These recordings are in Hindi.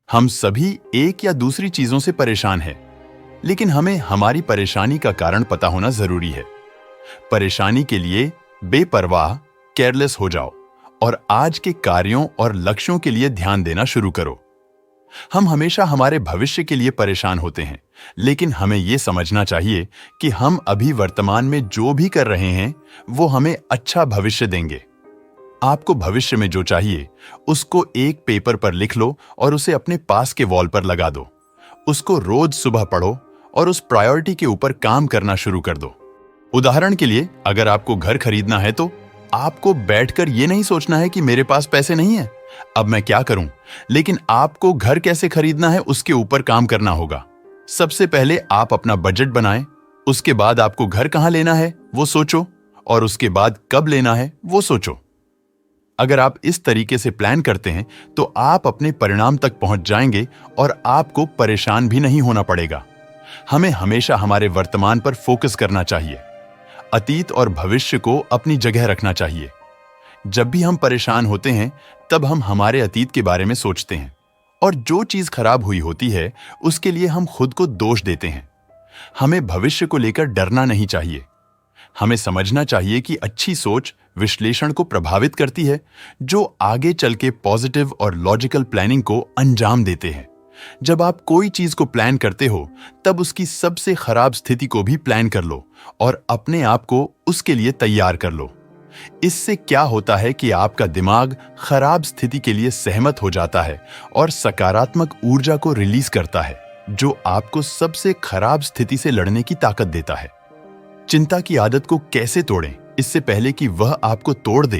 हम सभी एक या दूसरी चीजों से परेशान हैं, लेकिन हमें हमारी परेशानी का कारण पता होना जरूरी है। परेशानी के लिए बेपरवाह, केयरलेस हो जाओ और आज के कार्यों और लक्ष्यों के लिए ध्यान देना शुरू करो। हम हमेशा हमारे भविष्य के लिए परेशान होते हैं, लेकिन हमें यह समझना चाहिए कि हम अभी वर्तमान में जो भी कर रहे हैं वो हमें अच्छा भविष्य देंगे। आपको भविष्य में जो चाहिए उसको एक पेपर पर लिख लो और उसे अपने पास के वॉल पर लगा दो। उसको रोज सुबह पढ़ो और उस प्रायोरिटी के ऊपर काम करना शुरू कर दो। उदाहरण के लिए, अगर आपको घर खरीदना है तो आपको बैठकर यह नहीं सोचना है कि मेरे पास पैसे नहीं है, अब मैं क्या करूं, लेकिन आपको घर कैसे खरीदना है उसके ऊपर काम करना होगा। सबसे पहले आप अपना बजट बनाएं, उसके बाद आपको घर कहां लेना है वो सोचो, और उसके बाद कब लेना है वो सोचो। अगर आप इस तरीके से प्लान करते हैं तो आप अपने परिणाम तक पहुंच जाएंगे और आपको परेशान भी नहीं होना पड़ेगा। हमें हमेशा हमारे वर्तमान पर फोकस करना चाहिए, अतीत और भविष्य को अपनी जगह रखना चाहिए। जब भी हम परेशान होते हैं तब हम हमारे अतीत के बारे में सोचते हैं और जो चीज खराब हुई होती है उसके लिए हम खुद को दोष देते हैं। हमें भविष्य को लेकर डरना नहीं चाहिए। हमें समझना चाहिए कि अच्छी सोच विश्लेषण को प्रभावित करती है, जो आगे चल के पॉजिटिव और लॉजिकल प्लानिंग को अंजाम देते हैं। जब आप कोई चीज को प्लान करते हो तब उसकी सबसे खराब स्थिति को भी प्लान कर लो और अपने आप को उसके लिए तैयार कर लो। इससे क्या होता है कि आपका दिमाग खराब स्थिति के लिए सहमत हो जाता है और सकारात्मक ऊर्जा को रिलीज करता है, जो आपको सबसे खराब स्थिति से लड़ने की ताकत देता है। चिंता की आदत को कैसे तोड़ें, इससे पहले कि वह आपको तोड़ दे,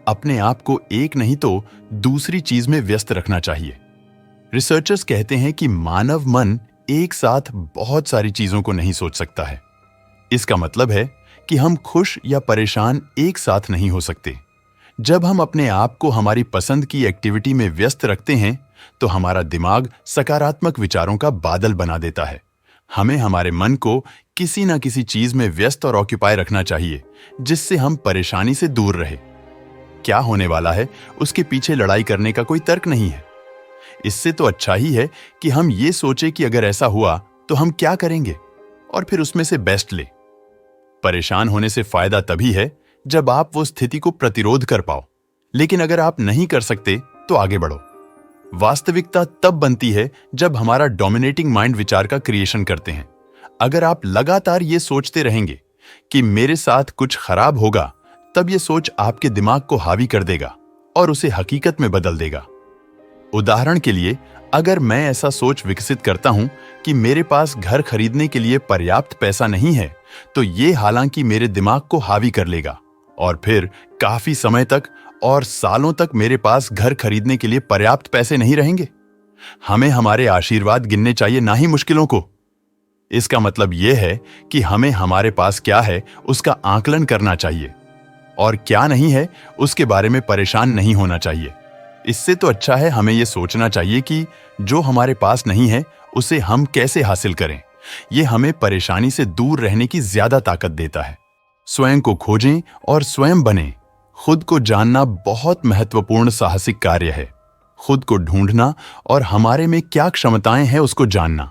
अपने आप को एक नहीं तो दूसरी चीज में व्यस्त रखना चाहिए। रिसर्चर्स कहते हैं कि मानव मन एक साथ बहुत सारी चीजों को नहीं सोच सकता है। इसका मतलब है कि हम खुश या परेशान एक साथ नहीं हो सकते। जब हम अपने आप को हमारी पसंद की एक्टिविटी में व्यस्त रखते हैं तो हमारा दिमाग सकारात्मक विचारों का बादल बना देता है। हमें हमारे मन को किसी न किसी चीज में व्यस्त और ऑक्यूपाई रखना चाहिए, जिससे हम परेशानी से दूर रहे। क्या होने वाला है उसके पीछे लड़ाई करने का कोई तर्क नहीं है। इससे तो अच्छा ही है कि हम ये सोचें कि अगर ऐसा हुआ तो हम क्या करेंगे और फिर उसमें से बेस्ट ले। परेशान होने से फायदा तभी है जब आप वो स्थिति को प्रतिरोध कर पाओ, लेकिन अगर आप नहीं कर सकते तो आगे बढ़ो। वास्तविकता तब बनती है जब हमारा डोमिनेटिंग माइंड विचार का क्रिएशन करते हैं। अगर आप लगातार ये सोचते रहेंगे कि मेरे साथ कुछ खराब होगा, तब ये सोच आपके दिमाग को हावी कर देगा और उसे हकीकत में बदल देगा। उदाहरण के लिए, अगर मैं ऐसा सोच विकसित करता हूं कि मेरे पास घर खरीदने के लिए पर्याप्त पैसा नहीं है, तो ये हालांकि मेरे दिमाग को हावी कर लेगा और फिर काफी समय तक और सालों तक मेरे पास घर खरीदने के लिए पर्याप्त पैसे नहीं रहेंगे। हमें हमारे आशीर्वाद गिनने चाहिए, ना ही मुश्किलों को। इसका मतलब यह है कि हमें हमारे पास क्या है उसका आकलन करना चाहिए और क्या नहीं है उसके बारे में परेशान नहीं होना चाहिए। इससे तो अच्छा है हमें यह सोचना चाहिए कि जो हमारे पास नहीं है उसे हम कैसे हासिल करें। यह हमें परेशानी से दूर रहने की ज्यादा ताकत देता है। स्वयं को खोजें और स्वयं बनें। खुद को जानना बहुत महत्वपूर्ण साहसिक कार्य है। खुद को ढूंढना और हमारे में क्या क्षमताएं हैं उसको जानना।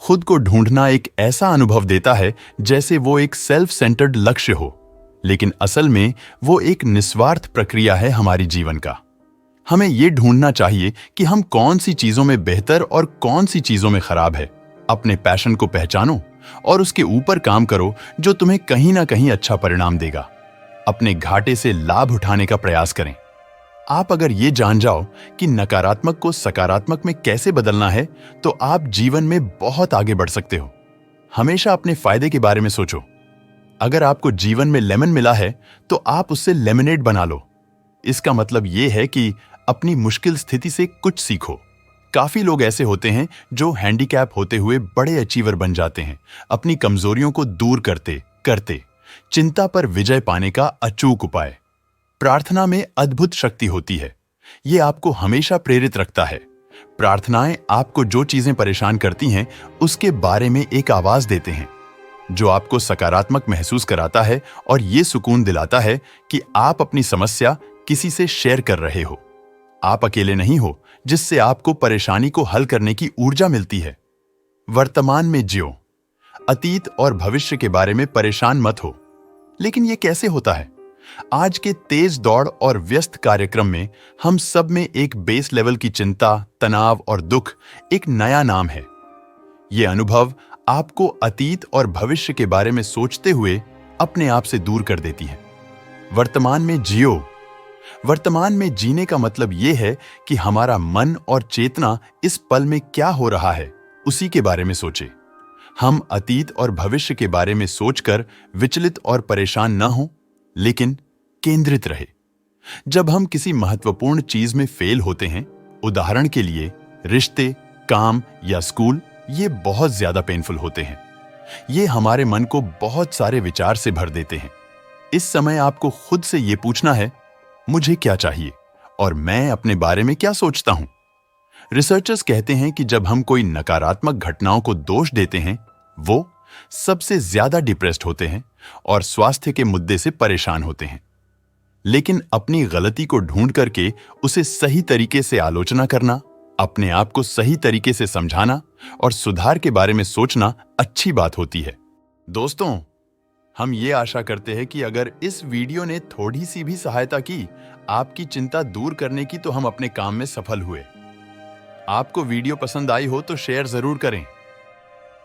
खुद को ढूंढना एक ऐसा अनुभव देता है जैसे वो एक सेल्फ सेंटर्ड लक्ष्य हो, लेकिन असल में वो एक निस्वार्थ प्रक्रिया है हमारी जीवन का। हमें ये ढूंढना चाहिए कि हम कौन सी चीजों में बेहतर और कौन सी चीजों में खराब है। अपने पैशन को पहचानो और उसके ऊपर काम करो, जो तुम्हें कहीं ना कहीं अच्छा परिणाम देगा। अपने घाटे से लाभ उठाने का प्रयास करें। आप अगर ये जान जाओ कि नकारात्मक को सकारात्मक में कैसे बदलना है, तो आप जीवन में बहुत आगे बढ़ सकते हो। हमेशा अपने फायदे के बारे में सोचो। अगर आपको जीवन में लेमन मिला है तो आप उससे लेमनेड बना लो। इसका मतलब यह है कि अपनी मुश्किल स्थिति से कुछ सीखो। काफी लोग ऐसे होते हैं जो हैंडीकैप होते हुए बड़े अचीवर बन जाते हैं, अपनी कमजोरियों को दूर करते करते। चिंता पर विजय पाने का अचूक उपाय। प्रार्थना में अद्भुत शक्ति होती है। यह आपको हमेशा प्रेरित रखता है। प्रार्थनाएं आपको जो चीजें परेशान करती हैं उसके बारे में एक आवाज देते हैं, जो आपको सकारात्मक महसूस कराता है और यह सुकून दिलाता है कि आप अपनी समस्या किसी से शेयर कर रहे हो। आप अकेले नहीं हो, जिससे आपको परेशानी को हल करने की ऊर्जा मिलती है। वर्तमान में जियो। अतीत और भविष्य के बारे में परेशान मत हो। लेकिन यह कैसे होता है? आज के तेज दौड़ और व्यस्त कार्यक्रम में हम सब में एक बेस लेवल की चिंता, तनाव और दुख एक नया नाम है। यह अनुभव आपको अतीत और भविष्य के बारे में सोचते हुए अपने आप से दूर कर देती है। वर्तमान में जियो। वर्तमान में जीने का मतलब यह है कि हमारा मन और चेतना इस पल में क्या हो रहा है उसी के बारे में सोचे। हम अतीत और भविष्य के बारे में सोचकर विचलित और परेशान न हो, लेकिन केंद्रित रहे। जब हम किसी महत्वपूर्ण चीज में फेल होते हैं, उदाहरण के लिए रिश्ते, काम या स्कूल, ये बहुत ज्यादा पेनफुल होते हैं। ये हमारे मन को बहुत सारे विचार से भर देते हैं। इस समय आपको खुद से ये पूछना है, मुझे क्या चाहिए और मैं अपने बारे में क्या सोचता हूं? रिसर्चर्स कहते हैं कि जब हम कोई नकारात्मक घटनाओं को दोष देते हैं, वो सबसे ज्यादा डिप्रेस्ड होते हैं और स्वास्थ्य के मुद्दे से परेशान होते हैं। लेकिन अपनी गलती को ढूंढ करके उसे सही तरीके से आलोचना करना, अपने आप को सही तरीके से समझाना और सुधार के बारे में सोचना अच्छी बात होती है। दोस्तों, हम ये आशा करते हैं कि अगर इस वीडियो ने थोड़ी सी भी सहायता की, आपकी चिंता दूर करने की, तो हम अपने काम में सफल हुए। आपको वीडियो पसंद आई हो तो शेयर जरूर करें।